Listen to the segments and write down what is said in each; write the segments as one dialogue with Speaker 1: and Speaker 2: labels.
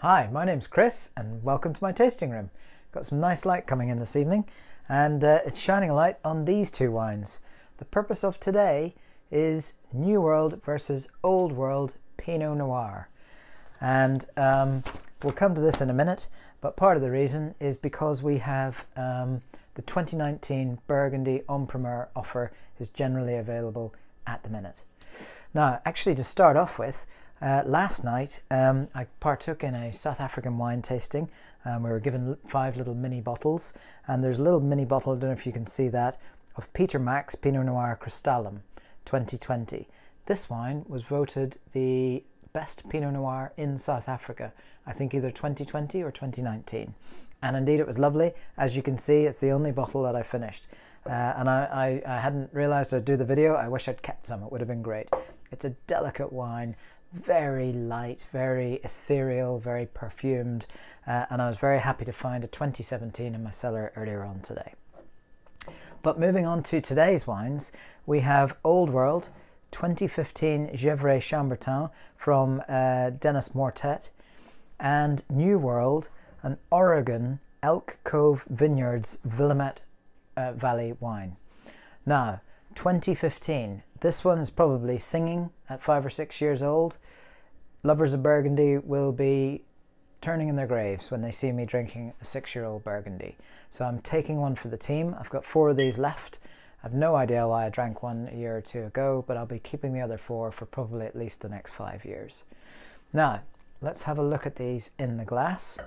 Speaker 1: Hi, my name's Chris and welcome to my tasting room. Got some nice light coming in this evening and it's shining a light on these two wines. The purpose of today is New World versus Old World Pinot Noir. And we'll come to this in a minute, but part of the reason is because we have the 2019 Burgundy en primeur offer is generally available at the minute. Now, actually to start off with, last night I partook in a South African wine tasting. We were given 5 little mini bottles, and there's a little mini bottle, I don't know if you can see that, of Peter Max Pinot Noir Crystallum 2020. This wine was voted the best Pinot Noir in South Africa, I think either 2020 or 2019. And indeed it was lovely. As you can see, it's the only bottle that I finished. And I hadn't realised I'd do the video. I wish I'd kept some, it would have been great. It's a delicate wine, very light, very ethereal, very perfumed, and I was very happy to find a 2017 in my cellar earlier on today. But moving on to today's wines, we have Old World 2015 Gevrey Chambertain from Denis Mortet, and New World, an Oregon Elk Cove Vineyards Willamette Valley wine. Now, 2015. This one is probably singing at 5 or 6 years old. Lovers of Burgundy will be turning in their graves when they see me drinking a 6-year-old Burgundy. So I'm taking one for the team. I've got 4 of these left. I've no idea why I drank one a year or 2 ago, but I'll be keeping the other 4 for probably at least the next 5 years. Now, let's have a look at these in the glass.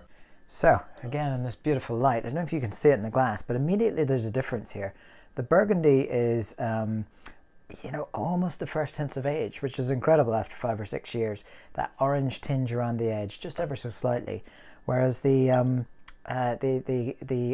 Speaker 1: So, again, in this beautiful light, I don't know if you can see it in the glass, but immediately there's a difference here. The Burgundy is, you know, almost the first hints of age, which is incredible after 5 or 6 years. That orange tinge around the edge, just ever so slightly. Whereas the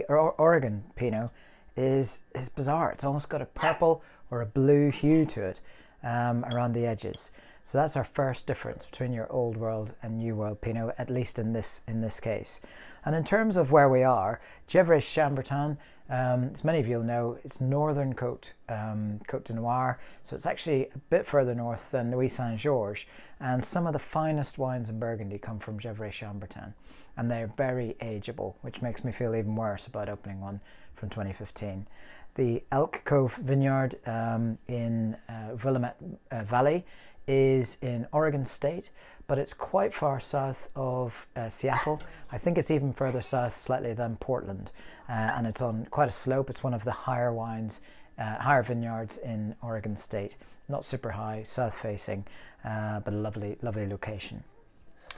Speaker 1: Oregon Pinot is bizarre. It's almost got a purple or a blue hue to it around the edges. So that's our first difference between your Old World and New World Pinot, at least in this case. And in terms of where we are, Gevrey Chambertain, as many of you will know, it's northern Côte de Noir, so it's actually a bit further north than Nuits Saint-Georges, and some of the finest wines in Burgundy come from Gevrey Chambertain, and they're very ageable, which makes me feel even worse about opening one from 2015. The Elk Cove Vineyard in Willamette Valley is in Oregon State, but it's quite far south of Seattle. I think it's even further south slightly than Portland, and it's on quite a slope. It's one of the higher higher vineyards in Oregon State. Not super high, south facing, but a lovely location.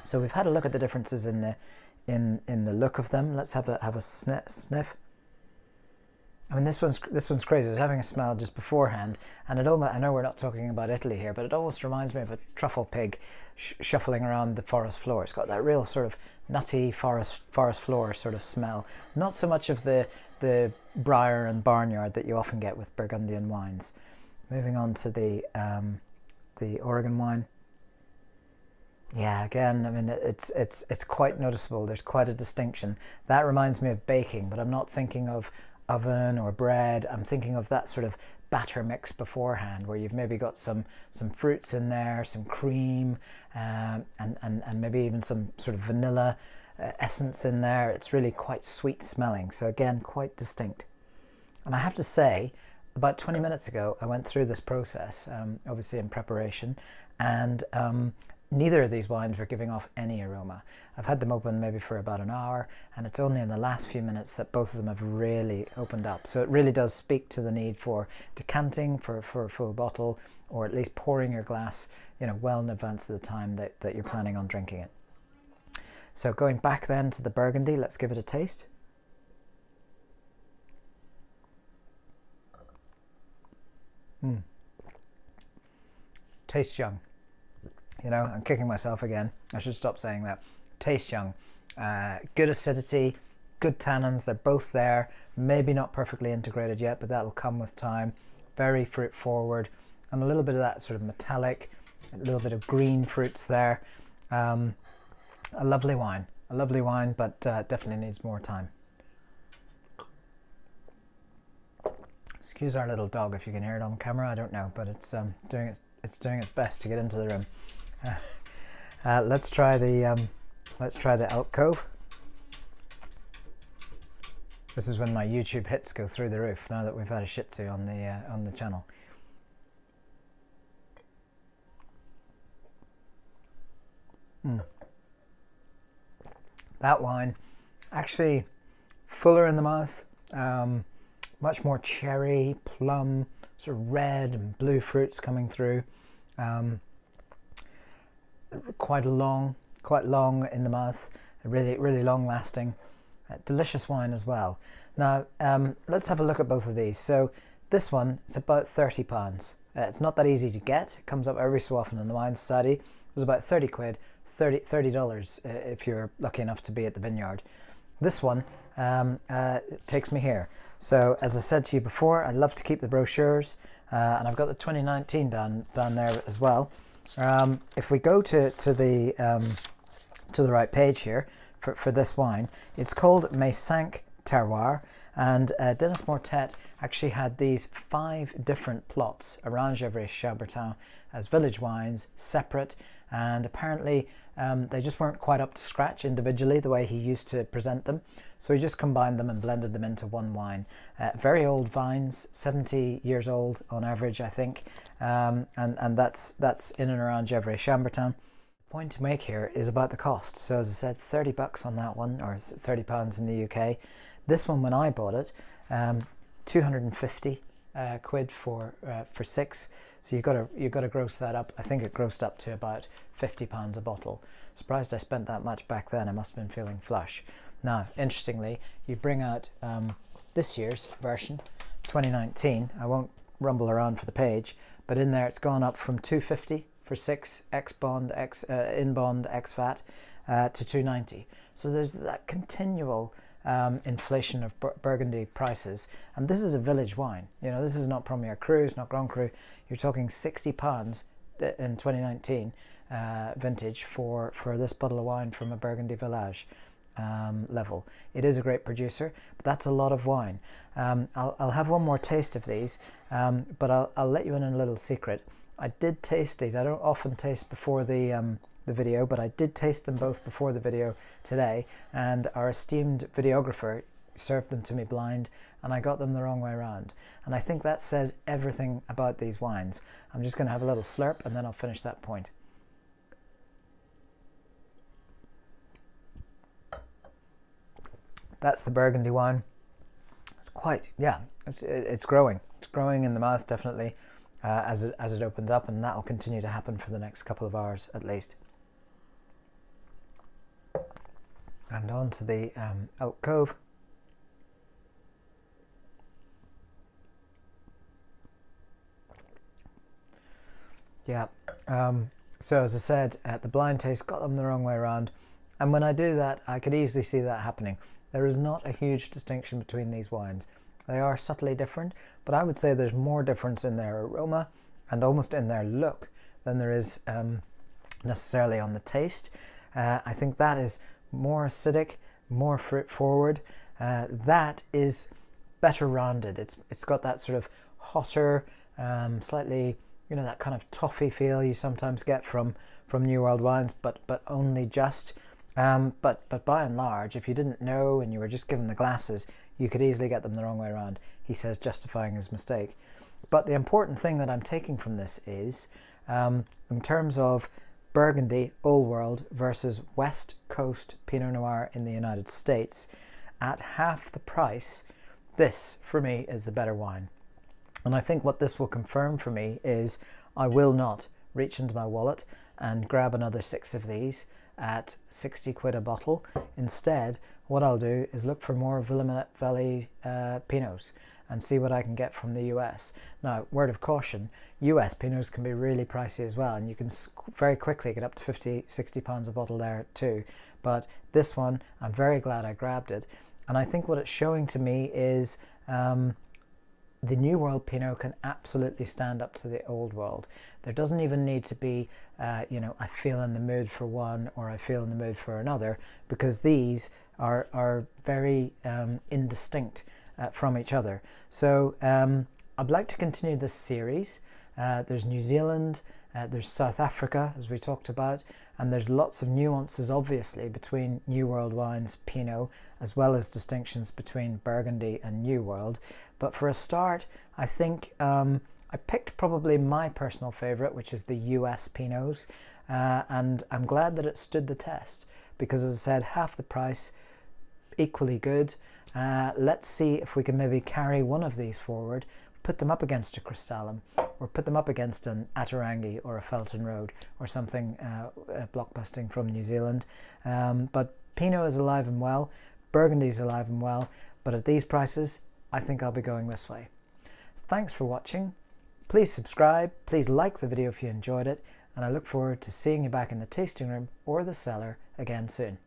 Speaker 1: So we've had a look at the differences in the look of them. Let's have a sniff. I mean, this one's crazy. I was having a smell just beforehand, and I know we're not talking about Italy here, but it almost reminds me of a truffle pig shuffling around the forest floor. It's got that real sort of nutty forest floor sort of smell. Not so much of the briar and barnyard that you often get with Burgundian wines. Moving on to the Oregon wine. Yeah, again, I mean, it's quite noticeable. There's quite a distinction. That reminds me of baking, but I'm not thinking of oven or bread. I'm thinking of that sort of batter mix beforehand, where you've maybe got some fruits in there, some cream, and maybe even some sort of vanilla essence in there. It's really quite sweet smelling, so again, quite distinct. And I have to say, about 20 minutes ago I went through this process, obviously in preparation, and neither of these wines were giving off any aroma. I've had them open maybe for about an hour, and it's only in the last few minutes that both of them have really opened up. So it really does speak to the need for decanting for a full bottle, or at least pouring your glass, you know, well in advance of the time that you're planning on drinking it. So going back then to the Burgundy, let's give it a taste. Tastes young. You know, I'm kicking myself again. I should stop saying that. Tastes young. Good acidity, good tannins. They're both there. Maybe not perfectly integrated yet, but that'll come with time. Very fruit forward, and a little bit of that sort of metallic, a little bit of green fruits there. A lovely wine, but definitely needs more time. Excuse our little dog if you can hear it on camera. I don't know, but it's doing its best to get into the room. Let's try the Let's try the Elk Cove. This is when my YouTube hits go through the roof, now that we've had a Shih Tzu on the channel. That wine, actually fuller in the mouth, much more cherry, plum, sort of red and blue fruits coming through. Quite long in the mouth, really long lasting. Delicious wine as well. Now let's have a look at both of these. So this one is about £30. It's not that easy to get. It comes up every so often in the Wine Society. It was about 30 quid, $30 if you're lucky enough to be at the vineyard. This one takes me here. So as I said to you before, I love to keep the brochures, and I've got the 2019 down there as well. If we go to the right page here for this wine, it's called Meisank Terroir, and Denis Mortet actually had these 5 different plots around Gevrey Chambertain as village wines, separate, and apparently they just weren't quite up to scratch individually the way he used to present them, so he just combined them and blended them into one wine. Very old vines, 70 years old on average, I think, and that's in and around Gevrey Chambertain. Point to make here is about the cost. So as I said, 30 bucks on that one, or £30 in the UK. This one, when I bought it, 250 quid for 6. So you've got to gross that up. I think it grossed up to about £50 a bottle. Surprised I spent that much back then. I must have been feeling flush. Now, interestingly, you bring out this year's version, 2019. I won't rumble around for the page, but in there it's gone up from 250 for 6 ex-bond, in-bond, ex-VAT to 290. So there's that continual inflation of Burgundy prices, and this is a village wine. You know, this is not Premier Cru, it's not Grand Cru. You're talking £60 in 2019 vintage for this bottle of wine from a Burgundy village level. It is a great producer, but that's a lot of wine. I'll have one more taste of these, but I'll let you in on a little secret. I did taste these. I don't often taste before the video, but I did taste them both before the video today, and our esteemed videographer served them to me blind, and I got them the wrong way around. And I think that says everything about these wines. I'm just going to have a little slurp and then I'll finish that point. That's the Burgundy wine. It's quite, yeah, it's growing. It's growing in the mouth, definitely. As it opens up, and that will continue to happen for the next couple of hours at least. And on to the Elk Cove. Yeah, so as I said, the blind taste got them the wrong way around, and when I do that, I could easily see that happening. There is not a huge distinction between these wines. They are subtly different, but I would say there's more difference in their aroma and almost in their look than there is necessarily on the taste. I think that is more acidic, more fruit forward. That is better rounded. It's got that sort of hotter, slightly, you know, that kind of toffee feel you sometimes get from New World wines, but only just. But by and large, if you didn't know and you were just given the glasses, you could easily get them the wrong way around, he says, justifying his mistake. But the important thing that I'm taking from this is, in terms of Burgundy, Old World versus West Coast Pinot Noir in the United States, at half the price, this, for me, is the better wine. And I think what this will confirm for me is I will not reach into my wallet and grab another 6 of these at 60 quid a bottle. Instead, what I'll do is look for more Willamette Valley Pinots and see what I can get from the US. Now, word of caution, US Pinots can be really pricey as well, and you can very quickly get up to 50, 60 pounds a bottle there too. But this one, I'm very glad I grabbed it. And I think what it's showing to me is the New World Pinot can absolutely stand up to the Old World. There doesn't even need to be, you know, I feel in the mood for one or I feel in the mood for another, because these are very indistinct from each other. So I'd like to continue this series. There's New Zealand, There's South Africa, as we talked about, and there's lots of nuances, obviously, between New World wines, Pinot, as well as distinctions between Burgundy and New World. But for a start, I think I picked probably my personal favourite, which is the US Pinots, and I'm glad that it stood the test because, as I said, half the price, equally good. Let's see if we can maybe carry one of these forward, put them up against a Crystallum, or put them up against an Atarangi or a Felton Road or something blockbusting from New Zealand. But Pinot is alive and well, Burgundy is alive and well, but at these prices, I think I'll be going this way. Thanks for watching. Please subscribe, please like the video if you enjoyed it, and I look forward to seeing you back in the tasting room or the cellar again soon.